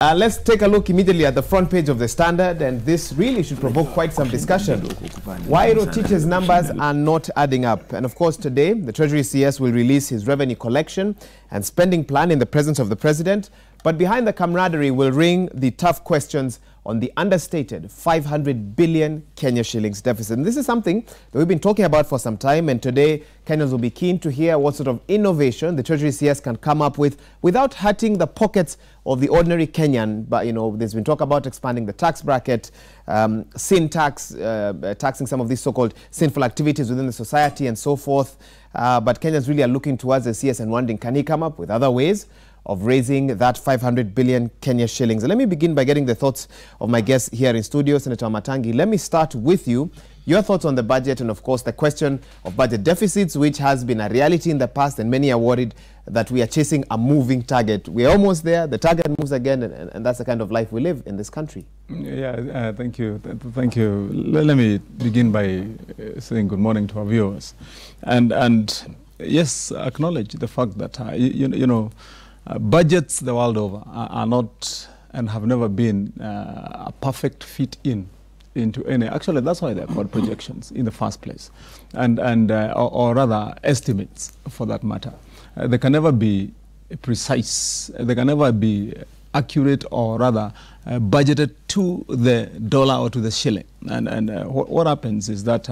Let's take a look immediately at the front page of the Standard, and this really should provoke quite some discussion. Why Rotich's numbers are not adding up. And of course today, the Treasury CS will release his revenue collection and spending plan in the presence of the President. But behind the camaraderie will ring the tough questions on the understated 500 billion Kenya shillings deficit. And this is something that we've been talking about for some time, and today Kenyans will be keen to hear what sort of innovation the Treasury CS can come up with without hurting the pockets of the ordinary Kenyan. But, you know, there's been talk about expanding the tax bracket, sin tax, taxing some of these so-called sinful activities within the society and so forth. But Kenyans really are looking towards the CS and wondering, can he come up with other ways of raising that 500 billion Kenya shillings? And let me begin by getting the thoughts of my guests here in studio. Senator Matangi, let me start with you. Your thoughts on the budget and, of course, the question of budget deficits, which has been a reality in the past, and many are worried that we are chasing a moving target. We're almost there. The target moves again, and that's the kind of life we live in this country. Yeah, thank you. Thank you. Let me begin by saying good morning to our viewers. And yes, acknowledge the fact that, budgets the world over are not and have never been a perfect fit into any. Actually, that's why they're called projections in the first place, or rather estimates for that matter. They can never be precise. They can never be accurate, or rather budgeted to the dollar or to the shilling. And what happens is that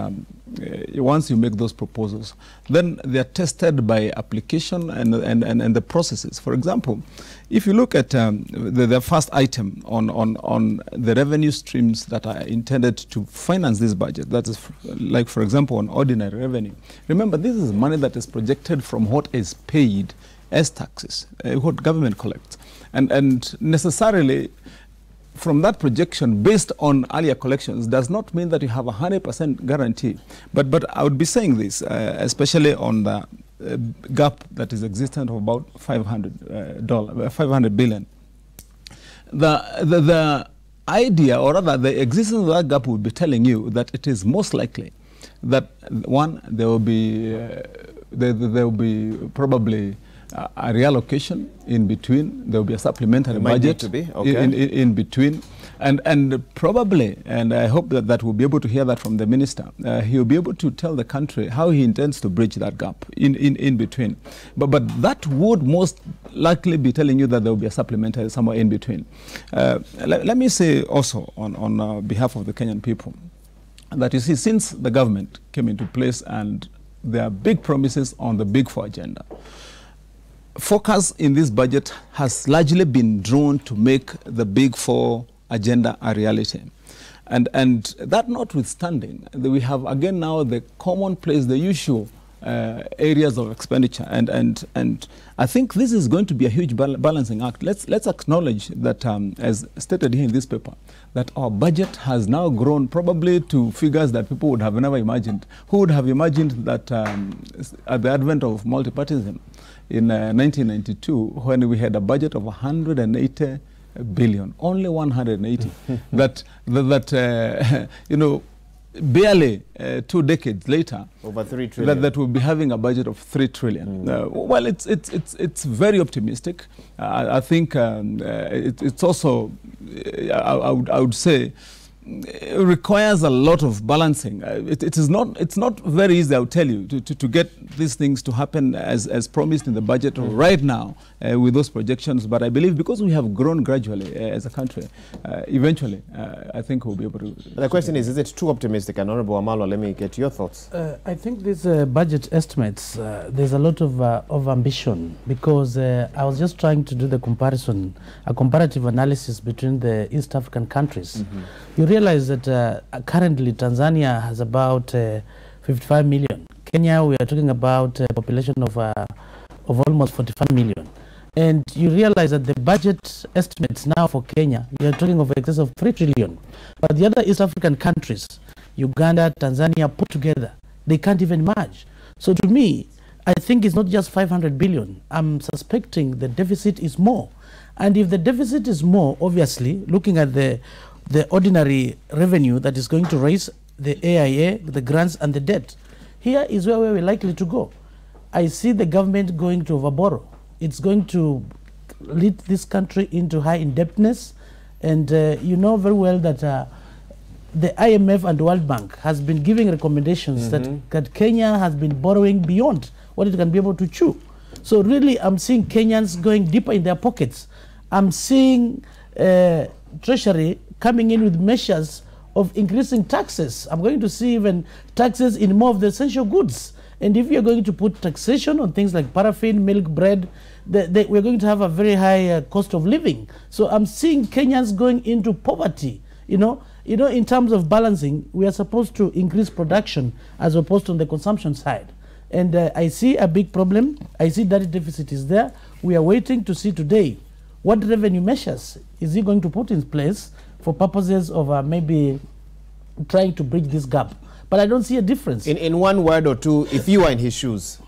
once you make those proposals, then they are tested by application and the processes. For example, if you look at the first item on the revenue streams that are intended to finance this budget, that is like, for example, on ordinary revenue. Remember, this is money that is projected from what is paid as taxes, what government collects. And necessarily, from that projection, based on earlier collections, does not mean that you have 100% guarantee. But I would be saying this, especially on the gap that is existent of about $500 billion. The idea, or rather the existence of that gap, would be telling you that it is most likely that, one, there will be probably a reallocation in between. There will be a supplementary budget in between, and probably, and I hope that we'll be able to hear that from the minister. He will be able to tell the country how he intends to bridge that gap in between. But that would most likely be telling you that there will be a supplementary somewhere in between. Let me say also on behalf of the Kenyan people that, you see, since the government came into place and there are big promises on the Big Four agenda, focus in this budget has largely been drawn to make the Big Four agenda a reality. And that notwithstanding, we have again now the commonplace, the usual areas of expenditure. And I think this is going to be a huge balancing act. Let's acknowledge that, as stated here in this paper, that our budget has now grown probably to figures that people would have never imagined. Who would have imagined that at the advent of multipartyism, in 1992, when we had a budget of 180 billion, only 180, barely 2 decades later, over 3 trillion, that we'll be having a budget of 3 trillion. Well, it's very optimistic. I think it's also, I would say, it requires a lot of balancing. It's not very easy, I'll tell you, to get these things to happen as promised in the budget right now with those projections. But I believe because we have grown gradually as a country, eventually I think we'll be able to. The question is it too optimistic? And Honorable Wamalwa, let me get your thoughts. I think these budget estimates, there's a lot of ambition, because I was just trying to do the comparison, a comparative analysis between the East African countries. You realize that currently Tanzania has about 55 million. Kenya, we are talking about a population of almost 45 million. And you realize that the budget estimates now for Kenya, we are talking of excess of 3 trillion. But the other East African countries, Uganda, Tanzania, put together, they can't even merge. So to me, I think it's not just 500 billion. I'm suspecting the deficit is more. And if the deficit is more, obviously, looking at the ordinary revenue that is going to raise the AIA, the grants and the debt, here is where we're likely to go. I see the government going to overborrow. It's going to lead this country into high indebtedness. And you know very well that the IMF and the World Bank has been giving recommendations that Kenya has been borrowing beyond what it can be able to chew. So really, I'm seeing Kenyans going deeper in their pockets. I'm seeing treasury coming in with measures of increasing taxes. I'm going to see even taxes in more of the essential goods. And if you're going to put taxation on things like paraffin, milk, bread, we're going to have a very high cost of living. So I'm seeing Kenyans going into poverty. You know, in terms of balancing, we are supposed to increase production as opposed to on the consumption side. And I see a big problem. I see that the deficit is there. We are waiting to see today what revenue measures is he going to put in place for purposes of maybe trying to bridge this gap. But I don't see a difference. In one word or two, if you were in his shoes,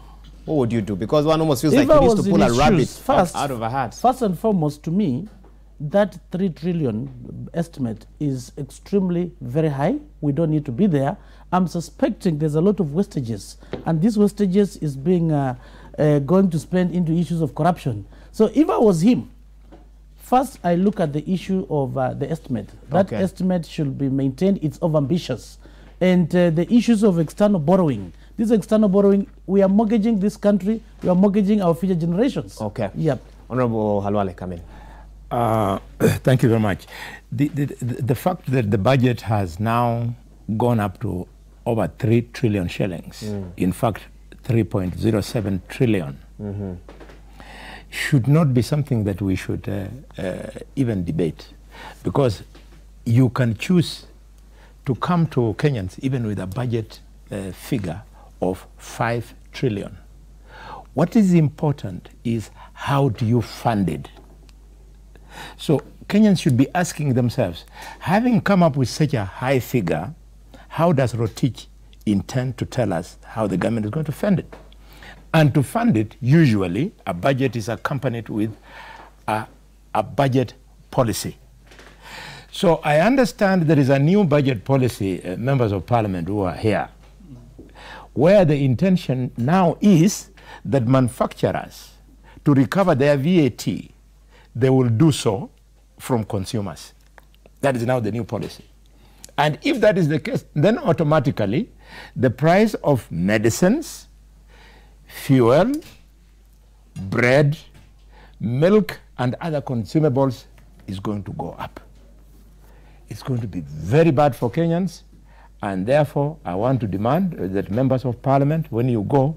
what would you do? Because one almost feels like he needs to pull a rabbit out of a hat. First and foremost, to me, that 3 trillion estimate is extremely very high. We don't need to be there. I'm suspecting there's a lot of wastages, and these wastages is being going to spend into issues of corruption. So if I was him, first I look at the issue of the estimate. That estimate should be maintained. It's overambitious. And the issues of external borrowing. This external borrowing, we are mortgaging this country. We are mortgaging our future generations. Okay. Yep. Honorable Halwale, come in. Thank you very much. The fact that the budget has now gone up to over 3 trillion shillings, in fact 3.07 trillion, should not be something that we should even debate, because you can choose to come to Kenyans even with a budget figure of 5 trillion. What is important is how do you fund it? So Kenyans should be asking themselves, having come up with such a high figure, how does Rotich intend to tell us how the government is going to fund it? And to fund it, usually a budget is accompanied with a budget policy. So I understand there is a new budget policy, members of parliament who are here, where the intention now is that manufacturers, to recover their VAT, they will do so from consumers. That is now the new policy. And if that is the case, then automatically the price of medicines, fuel, bread, milk, and other consumables is going to go up. It's going to be very bad for Kenyans, and therefore I want to demand that members of parliament, when you go,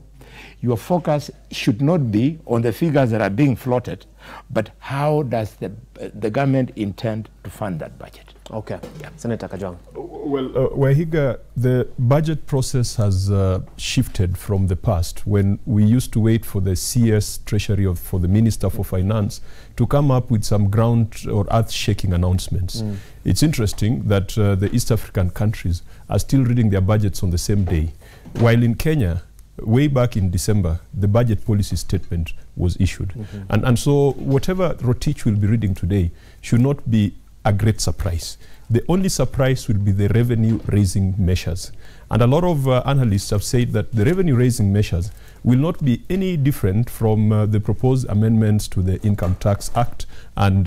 your focus should not be on the figures that are being floated, but how does the government intend to fund that budget? Okay. Yeah. Senator Kajwang. Well, Wahiga, the budget process has shifted from the past, when we used to wait for the CS Treasury for the Minister for Finance to come up with some ground or earth-shaking announcements. It's interesting that the East African countries are still reading their budgets on the same day, while in Kenya, way back in December, the budget policy statement was issued. And so whatever Rotich will be reading today should not be a great surprise. The only surprise will be the revenue-raising measures. And a lot of analysts have said that the revenue-raising measures will not be any different from the proposed amendments to the Income Tax Act and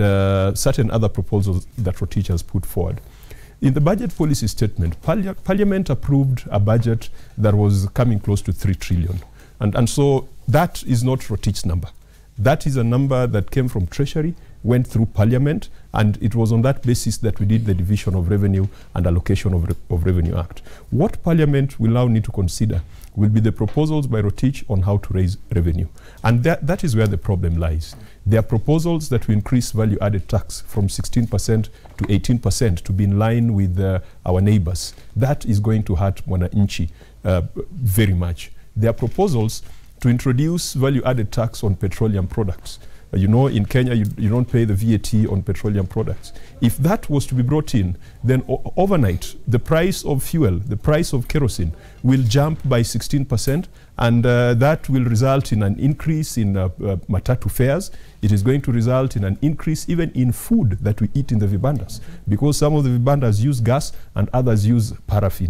certain other proposals that Rotich has put forward. In the budget policy statement, Parliament approved a budget that was coming close to 3 trillion. And so that is not Rotich's number. That is a number that came from Treasury, went through Parliament, and it was on that basis that we did the Division of Revenue and Allocation of Revenue Act. What Parliament will now need to consider will be the proposals by Rotich on how to raise revenue. And that is where the problem lies. There are proposals that will increase value-added tax from 16% to 18% to be in line with our neighbors. That is going to hurt Mwananchi very much. There are proposals to introduce value-added tax on petroleum products. You know, in Kenya, you don't pay the VAT on petroleum products. If that was to be brought in, then overnight, the price of fuel, the price of kerosene will jump by 16%, and that will result in an increase in matatu fares. It is going to result in an increase even in food that we eat in the vibandas, because some of the vibandas use gas and others use paraffin.